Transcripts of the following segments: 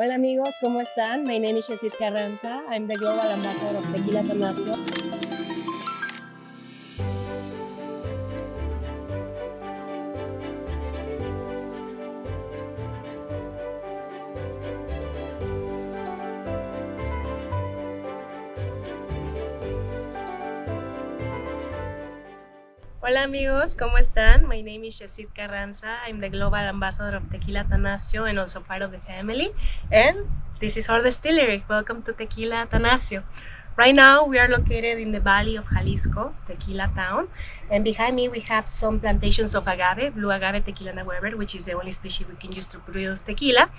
Hola amigos, ¿cómo están? My name is Carranza. I'm the Global Ambassador of Tequila Atanasio. Hola amigos, ¿cómo están? My name is Carranza. I'm the Global Ambassador of Tequila Atanasio and also part of the family. And this is our distillery. Welcome to Tequila Atanasio. Right now we are located in the valley of Jalisco, Tequila town. And behind me we have some plantations of agave, blue agave tequila Weber, which is the only species we can use to produce tequila.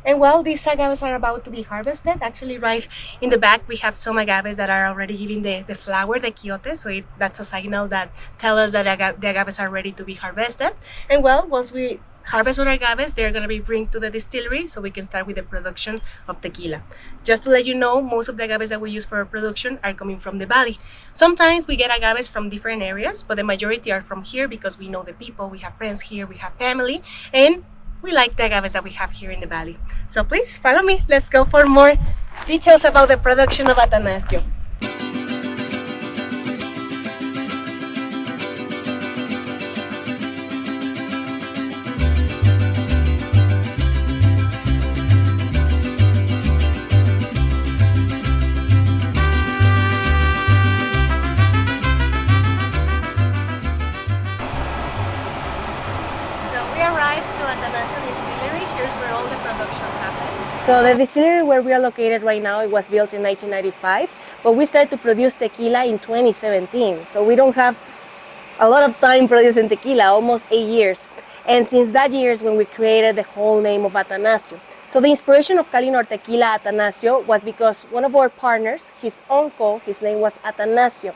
And well, these agaves are about to be harvested. Actually, right in the back we have some agaves that are already giving the flower, the quiote. So that's a signal that tells us that the agaves are ready to be harvested. And well, once we harvest our agaves, they're going to be bring to the distillery so we can start with the production of tequila. Just to let you know, most of the agaves that we use for our production are coming from the valley. Sometimes we get agaves from different areas, but the majority are from here because we know the people, we have friends here, we have family, and we like the agaves that we have here in the valley. So please follow me. Let's go for more details about the production of Atanasio. So the distillery where we are located right now, it was built in 1995, but we started to produce tequila in 2017. So we don't have a lot of time producing tequila, almost 8 years. And since that year is when we created the whole name of Atanasio. So the inspiration of calling our tequila Atanasio was because one of our partners, his uncle, his name was Atanasio.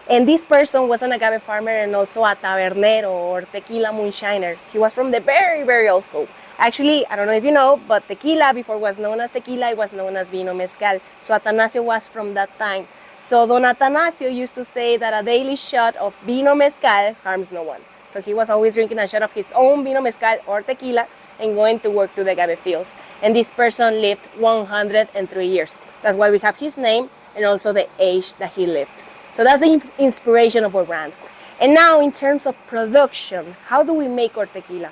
And this person was an agave farmer and also a tabernero or tequila moonshiner. He was from the very, very old school. Actually, I don't know if you know, but tequila before was known as tequila, it was known as vino mezcal. So Atanasio was from that time. So Don Atanasio used to say that a daily shot of vino mezcal harms no one. So he was always drinking a shot of his own vino mezcal or tequila and going to work to the agave fields. And this person lived 103 years. That's why we have his name and also the age that he lived. So that's the inspiration of our brand. And now in terms of production, how do we make our tequila?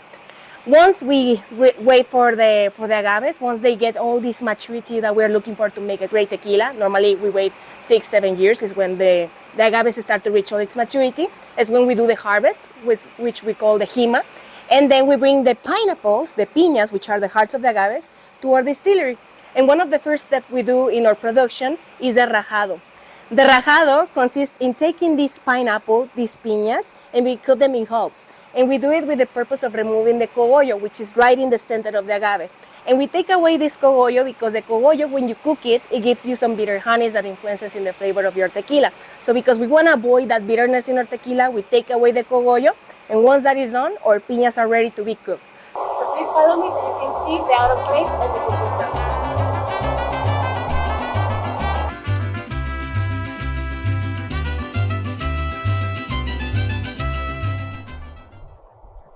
Once we wait for the agaves, once they get all this maturity that we're looking for to make a great tequila, normally we wait 6-7 years is when the agaves start to reach all its maturity. It's when we do the harvest, which we call the jima. And then we bring the pineapples, the piñas, which are the hearts of the agaves, to our distillery. And one of the first steps we do in our production is the rajado. The rajado consists in taking this pineapple, these piñas, and we cut them in halves. And we do it with the purpose of removing the cogollo, which is right in the center of the agave. And we take away this cogollo because the cogollo, when you cook it, it gives you some bitter honeys that influences in the flavor of your tequila. So because we want to avoid that bitterness in our tequila, we take away the cogollo. And once that is done, our piñas are ready to be cooked. So please follow me so you can see the autoclave and the cooking process.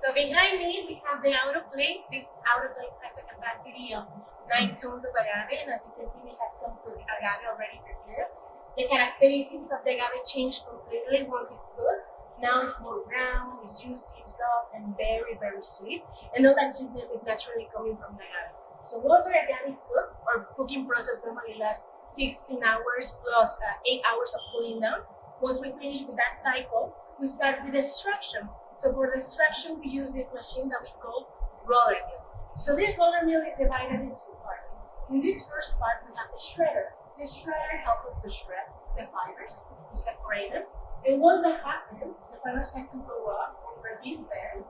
So behind me, we have the autoclave. This autoclave has a capacity of 9 tons of agave, and as you can see, we have some agave already prepared. The characteristics of the agave change completely once it's cooked. Now it's more brown, it's juicy, soft, and very, very sweet. And all that sweetness is naturally coming from the agave. So once our agave is cooked, our cooking process normally lasts 16 hours plus 8 hours of cooling down. Once we finish with that cycle, we start with extraction. So for the extraction, we use this machine that we call roller mill. So this roller mill is divided into 2 parts. In this first part, we have the shredder. The shredder helps us to shred the fibers, to separate them. And once that happens, the fibers start to go up over this bed.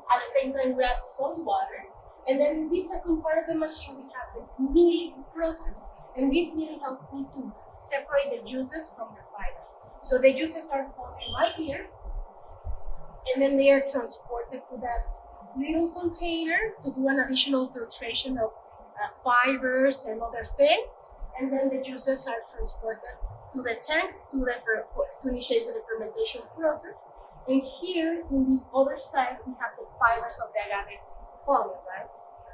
At the same time, we add salt water. And then in this second part of the machine, we have the milling process. And this milling helps me to separate the juices from the fibers. So the juices are formed right here. And then they are transported to that little container to do an additional filtration of fibers and other things. And then the juices are transported to the tanks to initiate the fermentation process. And here, in this other side, we have the fibers of the agave falling, right?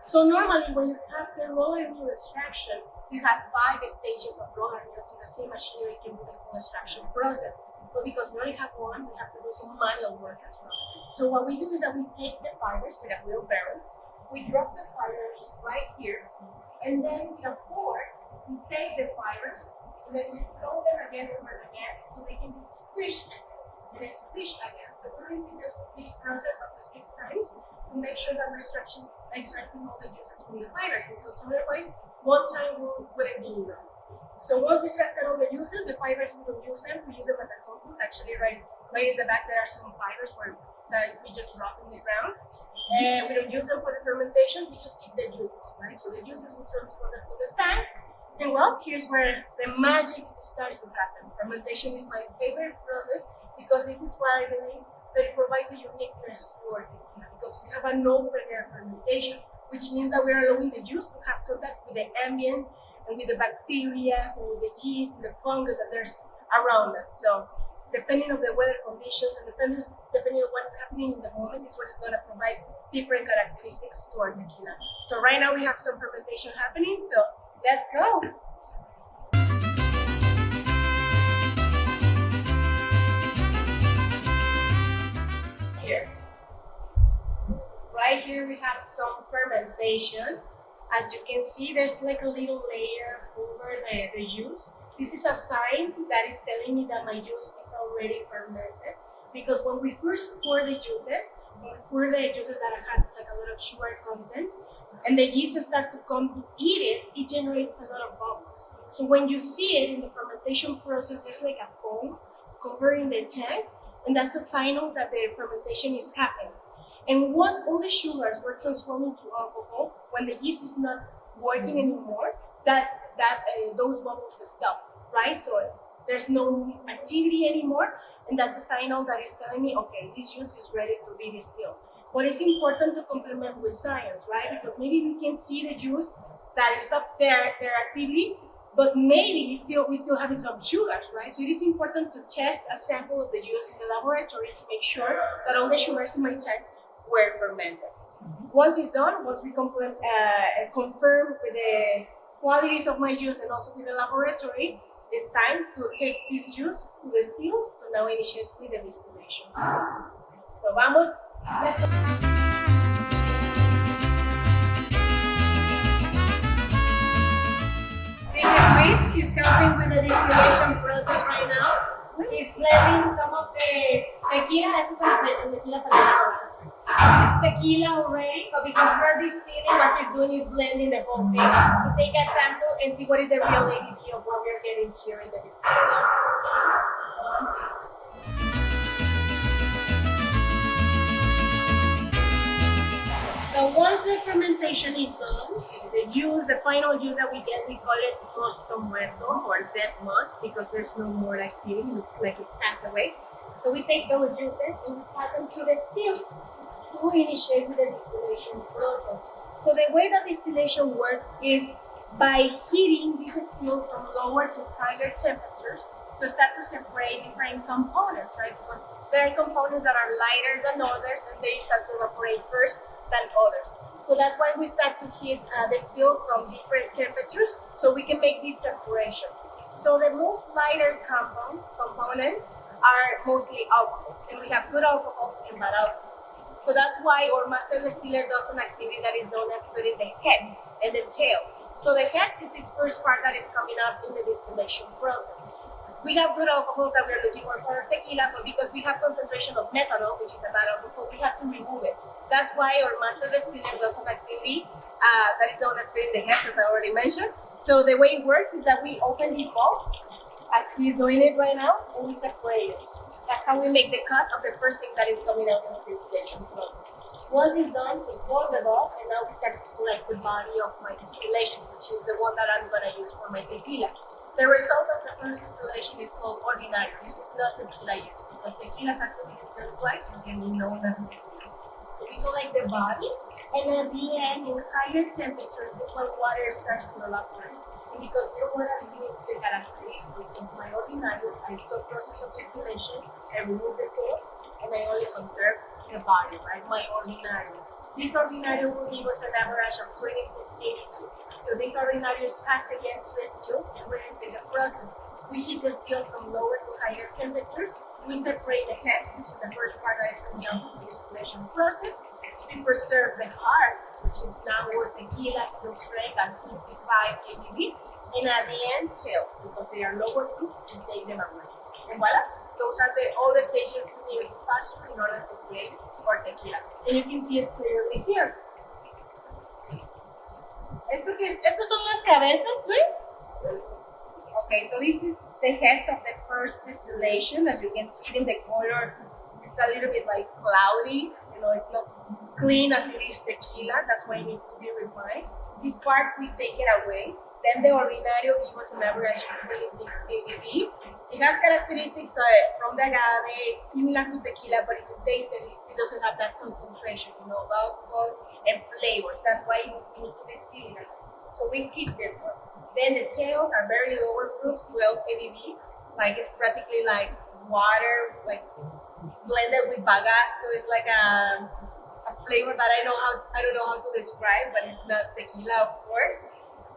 So normally when you have the roller mill extraction, you have 5 stages of roller mills in the same machinery can do the whole extraction process. But because we only have one, we have to do some manual work as well. So what we do is that we take the fibers with a wheelbarrow, we drop the fibers right here, and then with a fork, we take the fibers, and then we throw them again over again so they can be squished and squished again. So we're repeating this process up to 6 times to make sure that we're extracting all the juices from the fibers, because otherwise, one time wouldn't be enough. So once we extract all the juices, the fibers we don't use them. We use them as a compost. Actually, right in the back there are some fibers that we just drop in the ground. And we don't use them for the fermentation, we just keep the juices, right? So the juices we transfer them to the tanks. And well, here's where the magic starts to happen. Fermentation is my favorite process because this is why I believe that it provides a uniqueness for tequila, because we have an open air fermentation, which means that we're allowing the juice to have contact with the ambience and with the bacteria and with the yeast and the fungus that there's around us. So depending on the weather conditions and depending on what is happening in the moment is what is going to provide different characteristics to our tequila. So right now we have some fermentation happening, so let's go. Right here we have some fermentation. As you can see, there's like a little layer over the juice. This is a sign that is telling me that my juice is already fermented, because when we first pour the juices, that has like a lot of sugar content, and the yeast start to come to eat it, it generates a lot of bubbles. So when you see it in the fermentation process, there's like a foam covering the tank, and that's a signal that the fermentation is happening. And once all the sugars were transformed into alcohol, when the yeast is not working anymore, those bubbles stop, right? So there's no activity anymore, and that's a signal that is telling me, okay, this juice is ready to be distilled. But it's important to complement with science, right? Because maybe we can see the juice that stopped their activity, but maybe we still have some sugars, right? So it is important to test a sample of the juice in the laboratory to make sure that all the sugars in my tank were fermented. Once it's done, once we confirm with the qualities of my juice and also with the laboratory, it's time to take this juice to the stills to now initiate with the distillation process. So vamos, let's go. This is Luis. He's helping with the distillation process right now. He's blending some of the tequila. This is a tequila para it's tequila already, but because we're distilling, what he's doing is blending the whole thing to take a sample and see what is the real ABV of what we're getting here in the distillation. So once the fermentation is done, the final juice that we get, we call it mosto muerto or dead must, because there's no more activity, it looks like it passed away. So we take those juices and we pass them to the stills to initiate with the distillation process. So the way that distillation works is by heating this still from lower to higher temperatures to start to separate different components, right? Because there are components that are lighter than others and they start to evaporate first than others. So that's why we start to heat the still from different temperatures so we can make this separation. So the most lighter components are mostly alcohols, and we have good alcohols and bad alcohols. So that's why our master distiller does an activity that is known as splitting the heads and the tails. So the heads is this first part that is coming up in the distillation process. We have good alcohols that we're looking for tequila, but because we have concentration of methanol, which is a bad alcohol, we have to remove it. That's why our master distiller does an activity that is known as splitting the heads, as I already mentioned. So the way it works is that we open this ball, as he's doing it right now, and we separate it. That's how we make the cut of the first thing that is coming out in the distillation process. Once it's done, we close the ball, and now we start to collect the body of my distillation, which is the one that I'm going to use for my tequila. The result of the first distillation is called ordinary. This is not tequila yet, because tequila has to be distilled twice and can be known as tequila. So we collect the body, and at the end, in higher temperatures, is when water starts to evaporate. And because we don't want to lose the characteristics of my ordinary, I stop process of distillation, I remove the tails, and I only conserve the body, right? My ordinary. This ordinario will give us an average of 2682. So these ordinarios pass again to the stills, and we're in the process. We heat the still from lower to higher temperatures. We separate the heads, which is the first part that is coming out of the distillation process. We preserve the heart, which is now our tequila, still strength at 55 ABV. And at the end, tails, because they are lower proof, we take them away. And voila, those are all the stages we need to pass through in order to create our tequila. And you can see it clearly here. ¿Esto qué es? ¿Estas son las cabezas, Luis? Okay, so this is the heads of the first distillation. As you can see, even the color is a little bit like cloudy. You know, it's not clean as it is tequila. That's why it needs to be refined. This part, we take it away. Then the ordinario gives us an average of 26 ABV. It has characteristics from the agave. It's similar to tequila, but if you taste it, it doesn't have that concentration, you know, of alcohol and flavors. That's why we need to distill it. So we keep this one. Then the tails are very lower proof, 12 ABV. Like it's practically like water, like blended with bagasse. So it's like a flavor that I don't know how to describe, but it's not tequila, of course.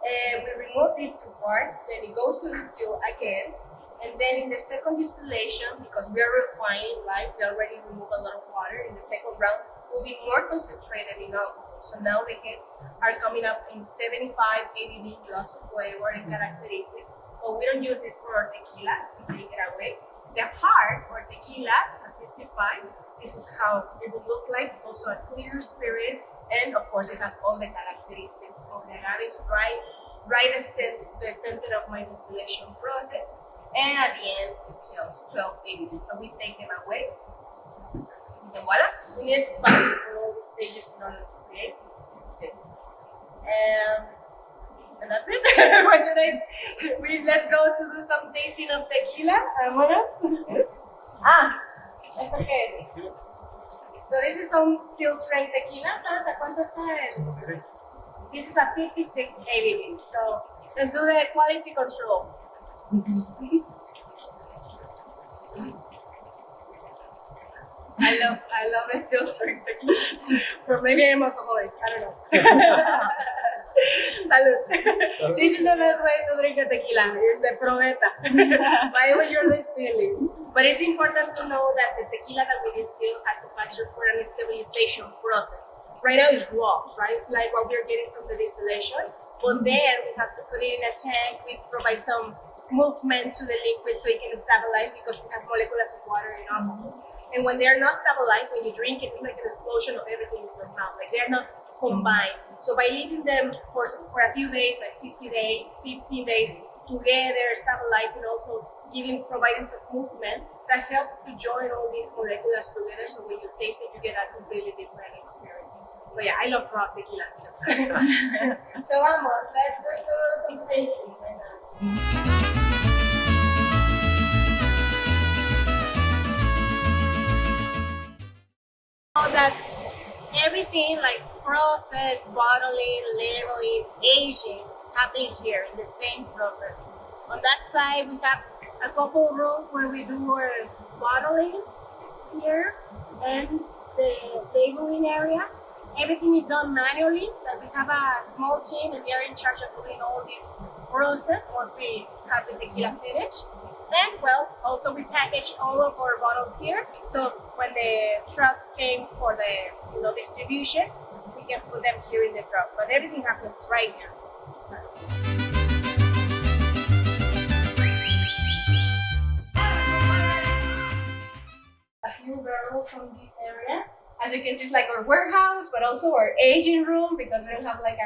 And we remove these two parts, then it goes to distill again. And then in the second distillation, because we are refining, right, we already removed a lot of water. In the second round, will be more concentrated in alcohol. So now the heads are coming up in 75 ABV, lots of flavor and characteristics. But we don't use this for our tequila, we take it away. The heart, or tequila, at 55, this is how it will look like. It's also a clear spirit. And of course, it has all the characteristics of the agave. It's right the center of my distillation process. And at the end, it tells 12 ABV. So we take them away. And voila, we need to pass through all the stages in order to create this. And that's it. Let's go to do some tasting of tequila. Vámonos. ¿Esto qué es? So this is some still strength tequila. ¿Sabes a cuánto está? This is a 56 ABV. So let's do the quality control. I love the still strength tequila. Or maybe I'm alcoholic. I don't know. Salud. This is the best way to drink a tequila. It's the probeta. Why when you're distilling. But it's important to know that the tequila that we distill has to pass through for an stabilization process. Right now it's raw, right? It's like what we're getting from the distillation. But then we have to put it in a tank. We provide some movement to the liquid so it can stabilize because we have molecules of water and alcohol. And when they're not stabilized, when you drink it, it's like an explosion of everything in your mouth. Like they're not combined. So by leaving them for a few days, like 15 days together, stabilizing, also providing some movement, that helps to join all these molecules together. So when you taste it, you get a completely different experience. But yeah, I love raw tequila too. So vamos, let's do some tasting right now. That everything like process, bottling, labeling, aging happening here in the same program. On that side, we have a couple of rooms where we do our bottling here and the labeling area. Everything is done manually. Like we have a small team and they are in charge of doing all this process once we have the tequila finished. And well, also we package all of our bottles here. So when the trucks came for the distribution, we can put them here in the truck. But everything happens right here. A few barrels on this area. As you can see, it's like our warehouse, but also our aging room because we don't have like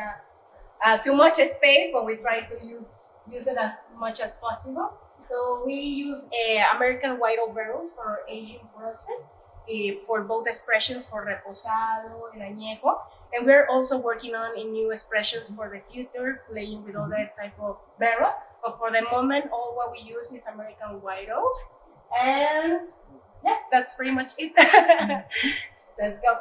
too much space, but we try to use it as much as possible. So we use American white oak barrels for our aging process, for both expressions for reposado and añejo. And we're also working on new expressions for the future, playing with other type of barrel. But for the moment, all what we use is American white oak. And yeah, that's pretty much it. Let's go.